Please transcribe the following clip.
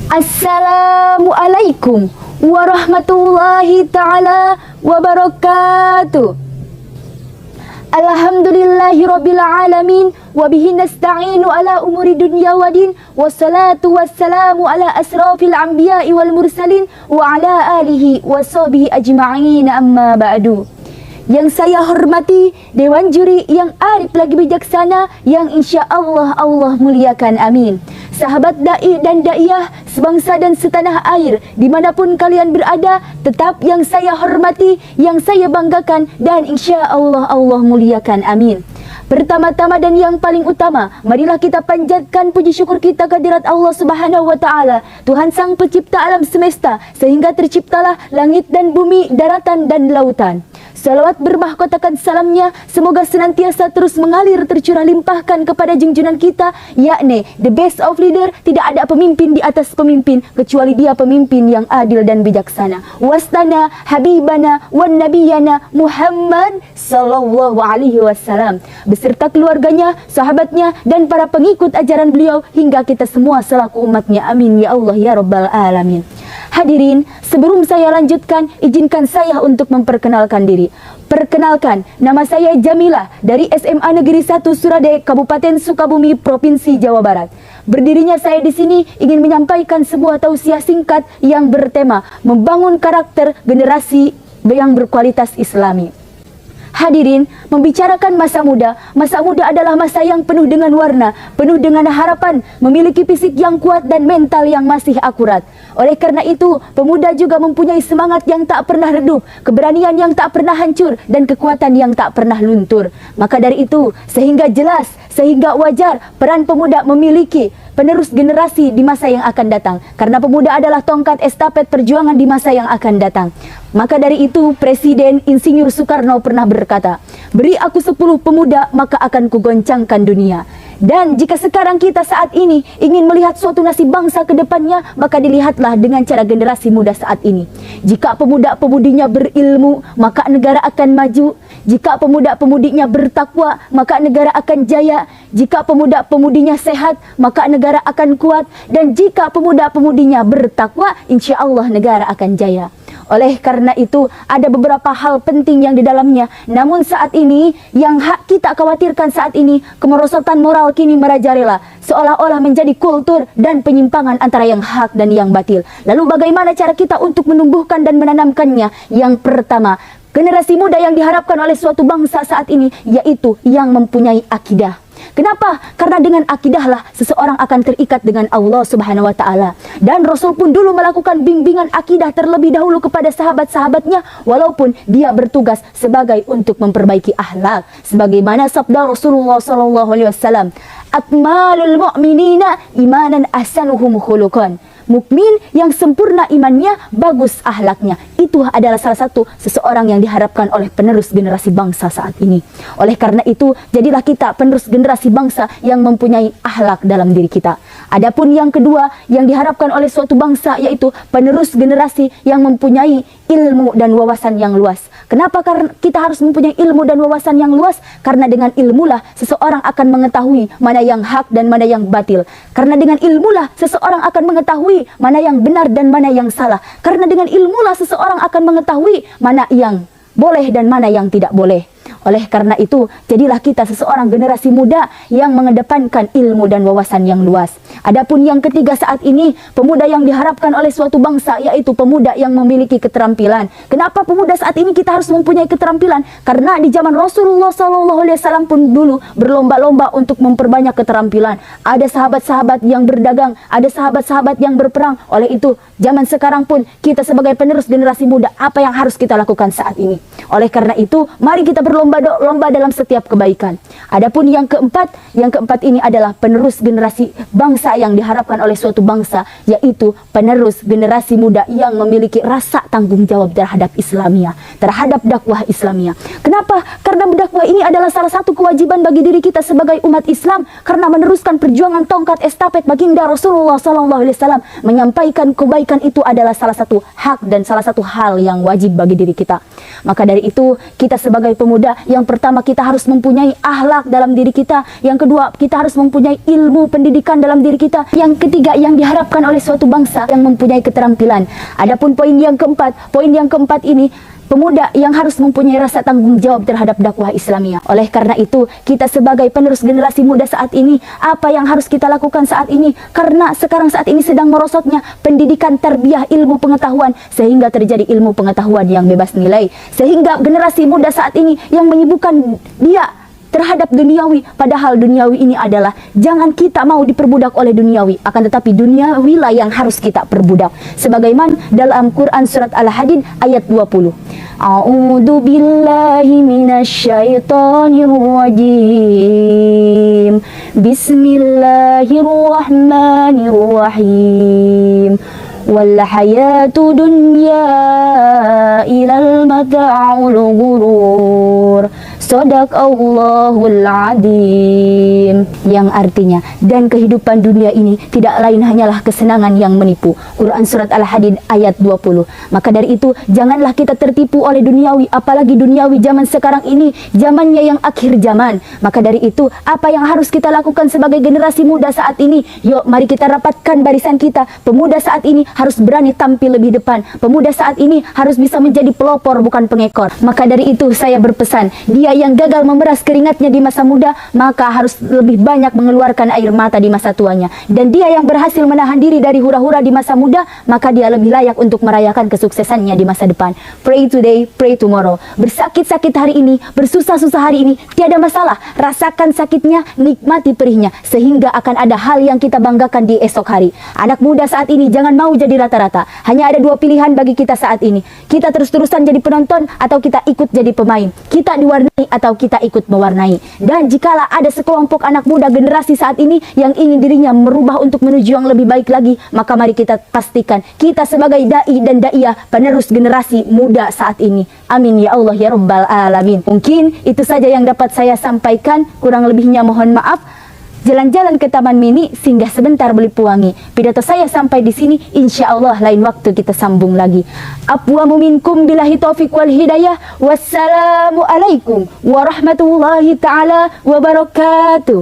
Assalamualaikum warahmatullahi ta'ala wabarakatuh. Alhamdulillahi rabbil alamin, wabihi nasta'inu ala umuri dunya wa din, wassalatu wassalamu ala asrafil anbiya'i wal mursalin, wa ala alihi wa sahbihi ajma'in, amma ba'du. Yang saya hormati Dewan Juri yang arif lagi bijaksana, yang insya Allah Allah muliakan, amin. Sahabat da'i dan da'iyah sebangsa dan setanah air, dimanapun kalian berada, tetap yang saya hormati, yang saya banggakan, dan insya Allah Allah muliakan, amin. Pertama-tama dan yang paling utama, marilah kita panjatkan puji syukur kita kehadirat Allah Subhanahu wa taala, Tuhan Sang Pencipta alam semesta, sehingga terciptalah langit dan bumi, daratan dan lautan. Salawat bermahkotakan salamnya semoga senantiasa terus mengalir tercurah limpahkan kepada junjungan kita, yakni the best of leader. Tidak ada pemimpin di atas pemimpin kecuali dia pemimpin yang adil dan bijaksana. Wastana habibana wan nabiyana Muhammad sallallahu alaihi wasallam, beserta keluarganya, sahabatnya, dan para pengikut ajaran beliau hingga kita semua selaku umatnya, amin ya Allah ya rabbal alamin. Hadirin, sebelum saya lanjutkan, izinkan saya untuk memperkenalkan diri. Perkenalkan, nama saya Jamilah dari SMA Negeri 1 Surade, Kabupaten Sukabumi, Provinsi Jawa Barat. Berdirinya saya di sini ingin menyampaikan sebuah tausiah singkat yang bertema membangun karakter generasi yang berkualitas Islami. Hadirin, membicarakan masa muda adalah masa yang penuh dengan warna, penuh dengan harapan, memiliki fisik yang kuat dan mental yang masih akurat. Oleh karena itu, pemuda juga mempunyai semangat yang tak pernah redup, keberanian yang tak pernah hancur, dan kekuatan yang tak pernah luntur. Maka dari itu, sehingga jelas, sehingga wajar peran pemuda memiliki penerus generasi di masa yang akan datang. Karena pemuda adalah tongkat estafet perjuangan di masa yang akan datang. Maka dari itu, Presiden Insinyur Soekarno pernah berkata, "Beri aku 10 pemuda, maka akan kugoncangkan dunia." Dan jika sekarang kita saat ini ingin melihat suatu nasib bangsa ke depannya, maka dilihatlah dengan cara generasi muda saat ini. Jika pemuda-pemudinya berilmu, maka negara akan maju. Jika pemuda-pemudinya bertakwa, maka negara akan jaya. Jika pemuda-pemudinya sehat, maka negara akan kuat. Dan jika pemuda-pemudinya bertakwa, insya Allah negara akan jaya. Oleh karena itu, ada beberapa hal penting yang di dalamnya. Namun saat ini, yang kita khawatirkan saat ini, kemerosotan moral kini merajalela, seolah-olah menjadi kultur dan penyimpangan antara yang hak dan yang batil. Lalu bagaimana cara kita untuk menumbuhkan dan menanamkannya? Yang pertama, generasi muda yang diharapkan oleh suatu bangsa saat ini, yaitu yang mempunyai akidah. Kenapa? Karena dengan akidahlah seseorang akan terikat dengan Allah Subhanahu wa taala. Dan Rasul pun dulu melakukan bimbingan akidah terlebih dahulu kepada sahabat-sahabatnya, walaupun dia bertugas sebagai untuk memperbaiki akhlak. Sebagaimana sabda Rasulullah sallallahu alaihi wasallam, "Akmalul mu'minina imanan ahsanuhum khuluqan." Mukmin yang sempurna imannya, bagus akhlaknya. Itu adalah salah satu seseorang yang diharapkan oleh penerus generasi bangsa saat ini. Oleh karena itu, jadilah kita penerus generasi bangsa yang mempunyai akhlak dalam diri kita. Adapun yang kedua yang diharapkan oleh suatu bangsa, yaitu penerus generasi yang mempunyai ilmu dan wawasan yang luas. Kenapa kita harus mempunyai ilmu dan wawasan yang luas? Karena dengan ilmulah seseorang akan mengetahui mana yang hak dan mana yang batil. Karena dengan ilmulah seseorang akan mengetahui mana yang benar dan mana yang salah. Karena dengan ilmulah seseorang akan mengetahui mana yang boleh dan mana yang tidak boleh. Oleh karena itu, jadilah kita seseorang generasi muda yang mengedepankan ilmu dan wawasan yang luas. Adapun yang ketiga saat ini, pemuda yang diharapkan oleh suatu bangsa, yaitu pemuda yang memiliki keterampilan. Kenapa pemuda saat ini kita harus mempunyai keterampilan? Karena di zaman Rasulullah SAW pun dulu berlomba-lomba untuk memperbanyak keterampilan. Ada sahabat-sahabat yang berdagang, ada sahabat-sahabat yang berperang. Oleh itu, zaman sekarang pun kita sebagai penerus generasi muda, apa yang harus kita lakukan saat ini? Oleh karena itu, mari kita berlomba-lomba dalam setiap kebaikan. Adapun yang keempat ini adalah penerus generasi bangsa yang diharapkan oleh suatu bangsa, yaitu penerus generasi muda yang memiliki rasa tanggung jawab terhadap Islamiyah, terhadap dakwah Islamiyah. Kenapa? Karena dakwah ini adalah salah satu kewajiban bagi diri kita sebagai umat Islam, karena meneruskan perjuangan tongkat estafet baginda Rasulullah SAW. Menyampaikan kebaikan itu adalah salah satu hak dan salah satu hal yang wajib bagi diri kita. Maka dari itu, kita sebagai pemuda Yang pertama, kita harus mempunyai akhlak dalam diri kita. Yang kedua, kita harus mempunyai ilmu pendidikan dalam diri kita. Yang ketiga, yang diharapkan oleh suatu bangsa yang mempunyai keterampilan. Adapun poin yang keempat ini, pemuda yang harus mempunyai rasa tanggung jawab terhadap dakwah Islamiyah. Oleh karena itu, kita sebagai penerus generasi muda saat ini, apa yang harus kita lakukan saat ini? Karena sekarang saat ini sedang merosotnya pendidikan tarbiyah ilmu pengetahuan, sehingga terjadi ilmu pengetahuan yang bebas nilai. Sehingga generasi muda saat ini yang menyibukkan dia terhadap duniawi, padahal duniawi ini adalah jangan kita mau diperbudak oleh duniawi, akan tetapi duniawi lah yang harus kita perbudak. Sebagaimana dalam Quran surat Al-Hadid ayat 20. A'udzu billahi minasyaitonir rajim. Bismillahirrahmanirrahim. Wal hayatu dunya ilal mata'ul ghurur. Shadaqallahul adzim. Yang artinya, dan kehidupan dunia ini tidak lain hanyalah kesenangan yang menipu. Quran surat Al-Hadid ayat 20. Maka dari itu, janganlah kita tertipu oleh duniawi, apalagi duniawi zaman sekarang ini, zamannya yang akhir zaman. Maka dari itu, apa yang harus kita lakukan sebagai generasi muda saat ini? Yuk, mari kita rapatkan barisan kita. Pemuda saat ini harus berani tampil lebih depan. Pemuda saat ini harus bisa menjadi pelopor, bukan pengekor. Maka dari itu, saya berpesan, dia yang gagal memeras keringatnya di masa muda, maka harus lebih banyak mengeluarkan air mata di masa tuanya. Dan dia yang berhasil menahan diri dari hura-hura di masa muda, maka dia lebih layak untuk merayakan kesuksesannya di masa depan. Pray today, pray tomorrow. Bersakit-sakit hari ini, bersusah-susah hari ini, tiada masalah. Rasakan sakitnya, nikmati perihnya, sehingga akan ada hal yang kita banggakan di esok hari. Anak muda saat ini jangan mau jadi rata-rata. Hanya ada dua pilihan bagi kita saat ini. Kita terus-terusan jadi penonton atau kita ikut jadi pemain. Kita diwarnai atau kita ikut mewarnai. Dan jikalau ada sekelompok anak muda generasi saat ini yang ingin dirinya merubah untuk menuju yang lebih baik lagi, maka mari kita pastikan kita sebagai dai dan daiyah penerus generasi muda saat ini. Amin ya Allah ya Rabbal Alamin. Mungkin itu saja yang dapat saya sampaikan, kurang lebihnya mohon maaf. Jalan-jalan ke Taman Mini, singgah sebentar beli pewangi. Pidato saya sampai di sini, insya Allah lain waktu kita sambung lagi. Afwamu minkum billahi taufiq wal hidayah. Wassalamualaikum warahmatullahi ta'ala wabarakatuh.